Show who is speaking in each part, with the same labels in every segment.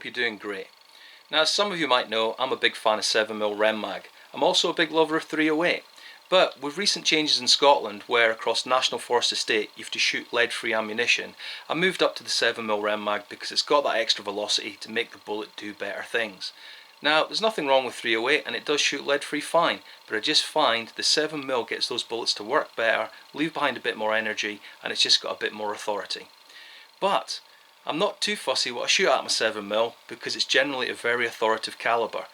Speaker 1: hope you're doing great. Now, as some of you might know, I'm a big fan of 7mm Rem Mag. I'm also a big lover of 308. But with recent changes in Scotland, where across National Forest Estate you have to shoot lead-free ammunition, I moved up to the 7mm Rem Mag because it's got that extra velocity to make the bullet do better things. Now, there's nothing wrong with 308 and it does shoot lead-free fine, but I just find the 7mm gets those bullets to work better, leave behind a bit more energy, and it's just got a bit more authority. But I'm not too fussy what I shoot at my 7mm because it's generally a very authoritative calibre.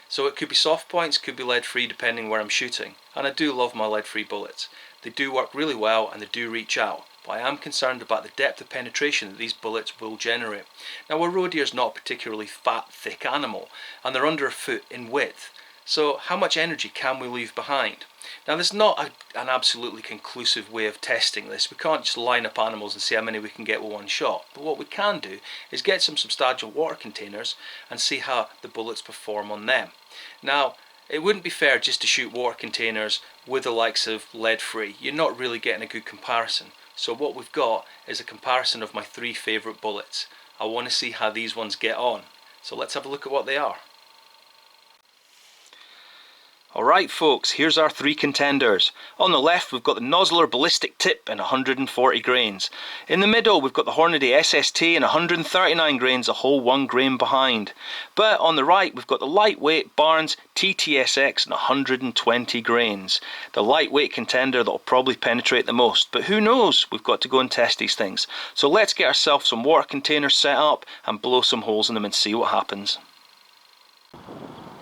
Speaker 1: So it could be soft points, could be lead free depending where I'm shooting, and I do love my lead free bullets. They do work really well and they do reach out, but I am concerned about the depth of penetration that these bullets will generate. Now, a roe deer is not a particularly fat, thick animal, and they're under a foot in width, so how much energy can we leave behind? Now, there's not an absolutely conclusive way of testing this. We can't just line up animals and see how many we can get with one shot, but what we can do is get some substantial water containers and see how the bullets perform on them. Now, it wouldn't be fair just to shoot water containers with the likes of lead free. You're not really getting a good comparison. So what we've got is a comparison of my 3 favourite bullets. I want to see how these ones get on. So let's have a look at what they are. Alright folks, here's our 3 contenders. On the left we've got the Nosler Ballistic tip in 140 grains. In the middle we've got the Hornady SST in 139 grains, a whole 1 grain behind. But on the right we've got the lightweight Barnes TTSX in 120 grains. The lightweight contender that will probably penetrate the most, but who knows, we've got to go and test these things. So let's get ourselves some water containers set up and blow some holes in them and see what happens.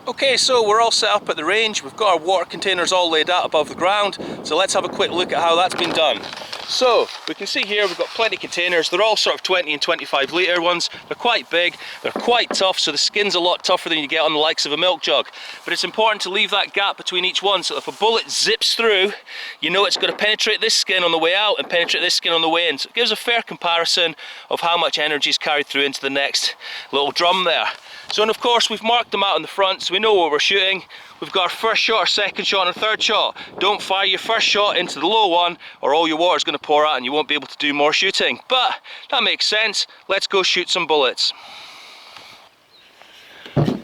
Speaker 1: Okay, so we're all set up at the range. We've got our water containers all laid out above the ground, so let's have a quick look at how that's been done. So we can see here we've got plenty of containers. They're all sort of 20 and 25 litre ones. They're quite big, they're quite tough, so the skin's a lot tougher than you get on the likes of a milk jug. But it's important to leave that gap between each one, so if a bullet zips through, you know it's going to penetrate this skin on the way out and penetrate this skin on the way in. So it gives a fair comparison of how much energy is carried through into the next little drum there. So, and of course we've marked them out on the front so we know what we're shooting. We've got our first shot, our second shot and our third shot. Don't fire your first shot into the low one or all your water is going to pour out and you won't be able to do more shooting. But that makes sense. Let's go shoot some bullets.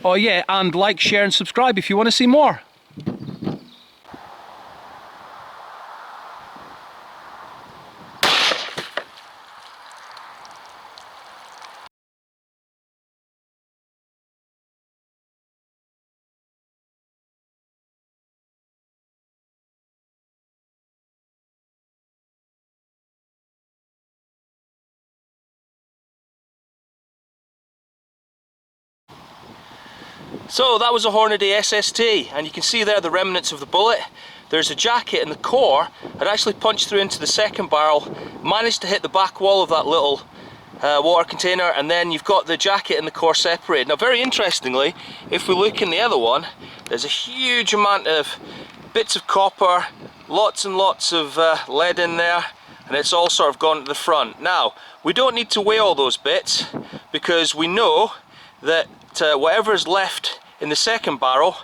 Speaker 1: Oh yeah, and like, share and subscribe if you want to see more. So that was a Hornady SST, and you can see there the remnants of the bullet. There's a jacket in the core that actually punched through into the second barrel, managed to hit the back wall of that little water container, and then you've got the jacket and the core separated. Now, very interestingly, if we look in the other one, there's a huge amount of bits of copper, lots and lots of lead in there, and it's all sort of gone to the front. Now, we don't need to weigh all those bits because we know that whatever is left in the second barrel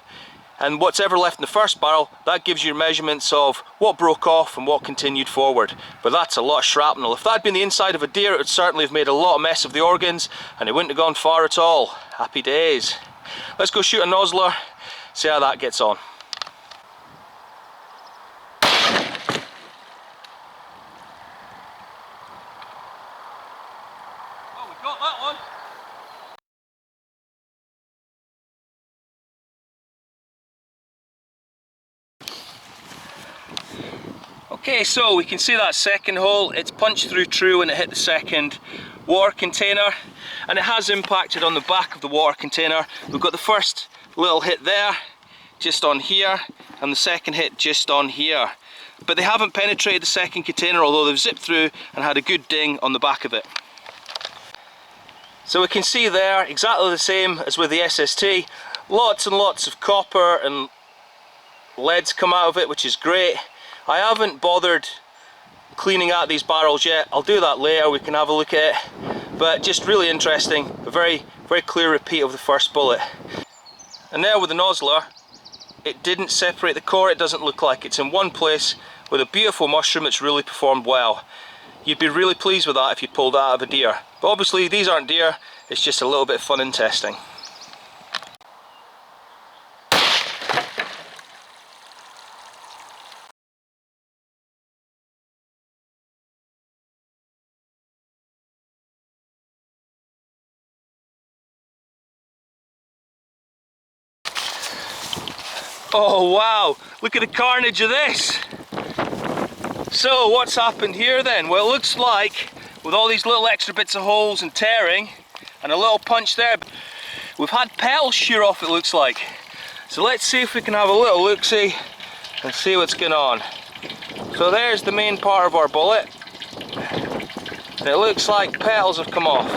Speaker 1: and what's ever left in the first barrel, that gives you measurements of what broke off and what continued forward. But that's a lot of shrapnel. If that had been the inside of a deer, it would certainly have made a lot of mess of the organs and it wouldn't have gone far at all. Happy days. Let's go shoot a Nosler, see how that gets on. Oh, we got that one. Okay, so we can see that second hole, it's punched through true when it hit the second water container, and it has impacted on the back of the water container. We've got the first little hit there, just on here, and the second hit just on here. But they haven't penetrated the second container, although they've zipped through and had a good ding on the back of it. So we can see there, exactly the same as with the SST, lots and lots of copper and leads come out of it, which is great. I haven't bothered cleaning out these barrels yet. I'll do that later, we can have a look at it. But just really interesting, a very clear repeat of the first bullet. And there with the Nosler, it didn't separate the core, it doesn't look like it's in one place with a beautiful mushroom that's really performed well. You'd be really pleased with that if you'd pulled that out of a deer. But obviously these aren't deer, it's just a little bit of fun in testing. Oh wow, look at the carnage of this. So what's happened here then? Well, it looks like with all these little extra bits of holes and tearing and a little punch there, we've had petals shear off, it looks like. So let's see if we can have a little look-see and see what's going on. So there's the main part of our bullet. And it looks like petals have come off.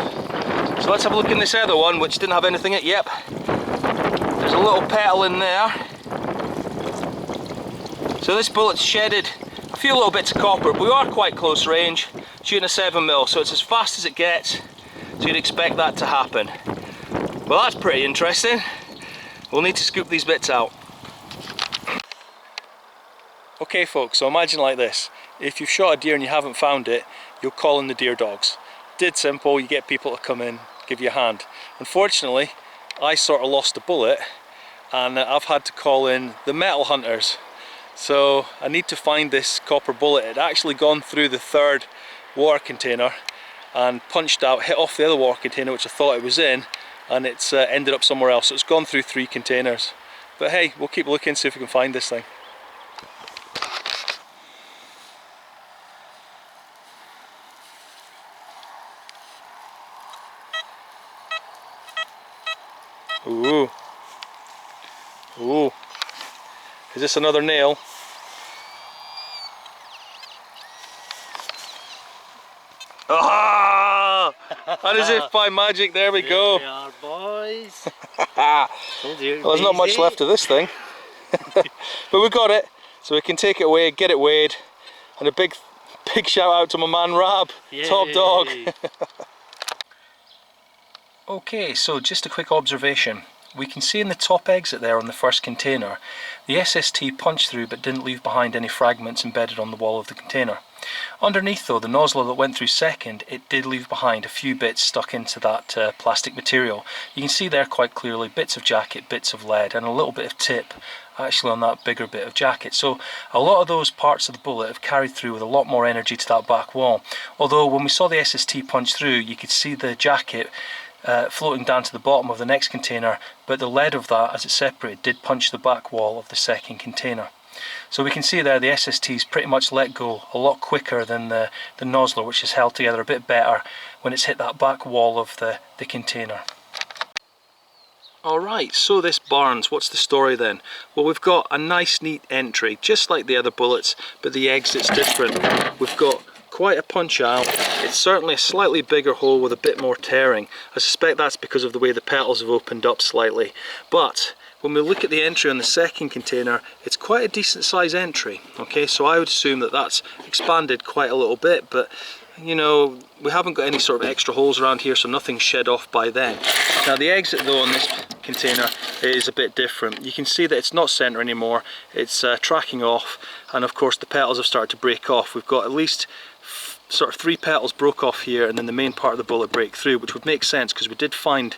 Speaker 1: So let's have a look in this other one, which didn't have anything in it. Yep, there's a little petal in there. So this bullet's shedded a few little bits of copper, but we are quite close range, shooting a 7mm, so it's as fast as it gets, so you'd expect that to happen. Well, that's pretty interesting. We'll need to scoop these bits out. Okay folks, so imagine like this. If you've shot a deer and you haven't found it, you'll call in the deer dogs. Dead simple, you get people to come in, give you a hand. Unfortunately, I sort of lost a bullet, and I've had to call in the metal hunters. So I need to find this copper bullet. It had actually gone through the third water container and punched out, hit off the other water container which I thought it was in, and it's ended up somewhere else. So it's gone through 3 containers. But hey, we'll keep looking, see if we can find this thing. Ooh. Ooh. Is this another nail? Ah! And as if by magic, there we go.
Speaker 2: There we are, boys.
Speaker 1: Well, there's not much left of this thing. But we got it, so we can take it away, get it weighed, and a big shout out to my man Rab, top dog. Okay, so just a quick observation. We can see in the top exit there on the first container, the SST punched through but didn't leave behind any fragments embedded on the wall of the container. Underneath though, the Nosler that went through second, it did leave behind a few bits stuck into that plastic material. You can see there quite clearly bits of jacket, bits of lead, and a little bit of tip actually on that bigger bit of jacket. So a lot of those parts of the bullet have carried through with a lot more energy to that back wall. Although when we saw the SST punch through, you could see the jacket floating down to the bottom of the next container, but the lead of that, as it separated, did punch the back wall of the second container. So we can see there the SST's pretty much let go a lot quicker than the Nosler, which is held together a bit better when it's hit that back wall of the container. Alright, so this Barnes, what's the story then? Well, we've got a nice neat entry, just like the other bullets, but the exit's different. We've got quite a punch out. It's certainly a slightly bigger hole with a bit more tearing. I suspect that's because of the way the petals have opened up slightly. But when we look at the entry on the second container, it's quite a decent size entry. Okay, so I would assume that that's expanded quite a little bit, but you know, we haven't got any sort of extra holes around here, so nothing's shed off by then. Now the exit though on this container is a bit different. You can see that it's not centre anymore, it's tracking off, and of course the petals have started to break off. We've got at least sort of 3 petals broke off here, and then the main part of the bullet break through, which would make sense because we did find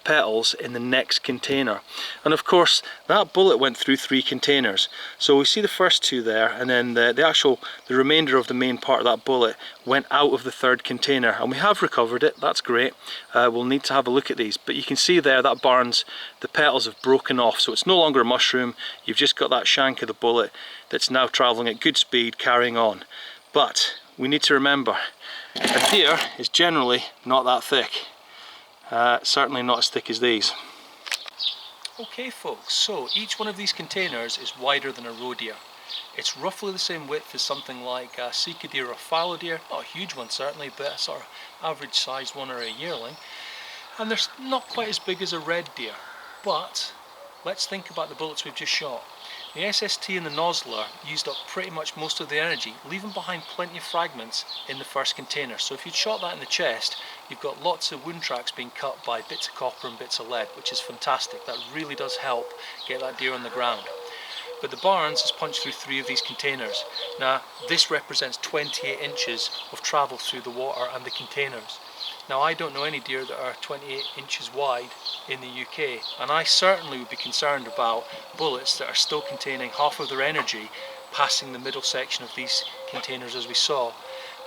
Speaker 1: petals in the next container. And of course that bullet went through 3 containers, so we see the first 2 there, and then the remainder of the main part of that bullet went out of the third container, and we have recovered it. That's great. We'll need to have a look at these, but you can see there that Barnes, the petals have broken off, so it's no longer a mushroom. You've just got that shank of the bullet that's now travelling at good speed, carrying on. But we need to remember, a deer is generally not that thick. Certainly not as thick as these. Okay folks, so each one of these containers is wider than a roe deer. It's roughly the same width as something like a sika deer or a fallow deer. Not a huge one certainly, but a sort of average sized one or a yearling. And they're not quite as big as a red deer. But let's think about the bullets we've just shot. The SST and the Nosler used up pretty much most of the energy, leaving behind plenty of fragments in the first container. So if you'd shot that in the chest, you've got lots of wound tracks being cut by bits of copper and bits of lead, which is fantastic. That really does help get that deer on the ground. but the Barnes has punched through 3 of these containers. Now this represents 28 inches of travel through the water and the containers. Now I don't know any deer that are 28 inches wide in the UK, and I certainly would be concerned about bullets that are still containing half of their energy passing the middle section of these containers as we saw.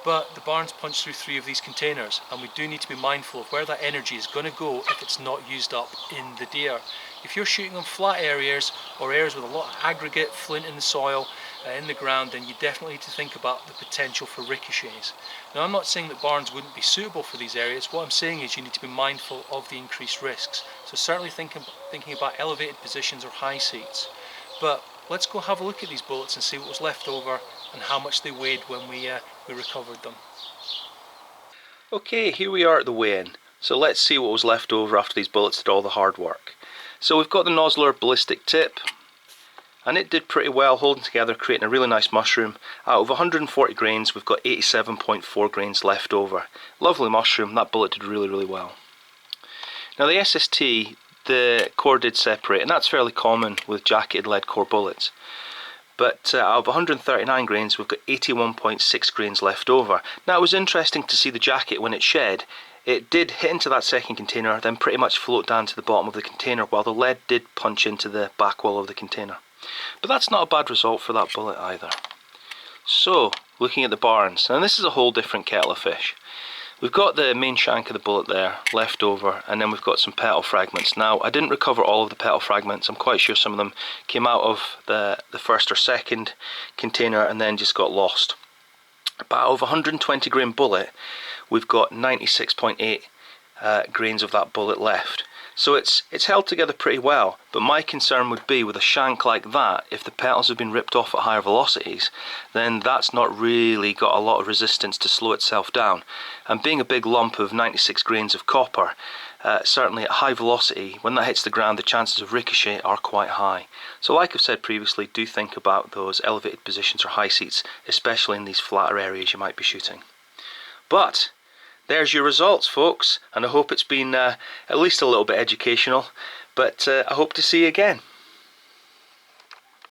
Speaker 1: But the Barnes punched through 3 of these containers, and we do need to be mindful of where that energy is going to go if it's not used up in the deer. If you're shooting on flat areas or areas with a lot of aggregate, flint in the soil, in the ground, then you definitely need to think about the potential for ricochets. Now I'm not saying that Barnes wouldn't be suitable for these areas. What I'm saying is you need to be mindful of the increased risks. So certainly thinking about elevated positions or high seats. But let's go have a look at these bullets and see what was left over and how much they weighed when we recovered them. Okay, here we are at the weigh-in. So let's see what was left over after these bullets did all the hard work. So we've got the Nosler Ballistic tip, and it did pretty well holding together, creating a really nice mushroom. Out of 140 grains, we've got 87.4 grains left over. Lovely mushroom, that bullet did really well. Now the SST, the core did separate, and that's fairly common with jacketed lead core bullets. But out of 139 grains, we've got 81.6 grains left over. Now it was interesting to see the jacket when it shed. It did hit into that second container, then pretty much float down to the bottom of the container, while the lead did punch into the back wall of the container. But that's not a bad result for that bullet either. So, looking at the Barnes, and this is a whole different kettle of fish. We've got the main shank of the bullet there, left over, and then we've got some petal fragments. Now, I didn't recover all of the petal fragments. I'm quite sure some of them came out of the first or second container and then just got lost. But out of a 120 grain bullet, we've got 96.8 grains of that bullet left. So it's held together pretty well, but my concern would be with a shank like that, if the petals have been ripped off at higher velocities, then that's not really got a lot of resistance to slow itself down. And being a big lump of 96 grains of copper, certainly at high velocity, when that hits the ground, the chances of ricochet are quite high. So like I've said previously, do think about those elevated positions or high seats, especially in these flatter areas you might be shooting. But there's your results, folks, and I hope it's been at least a little bit educational, but I hope to see you again.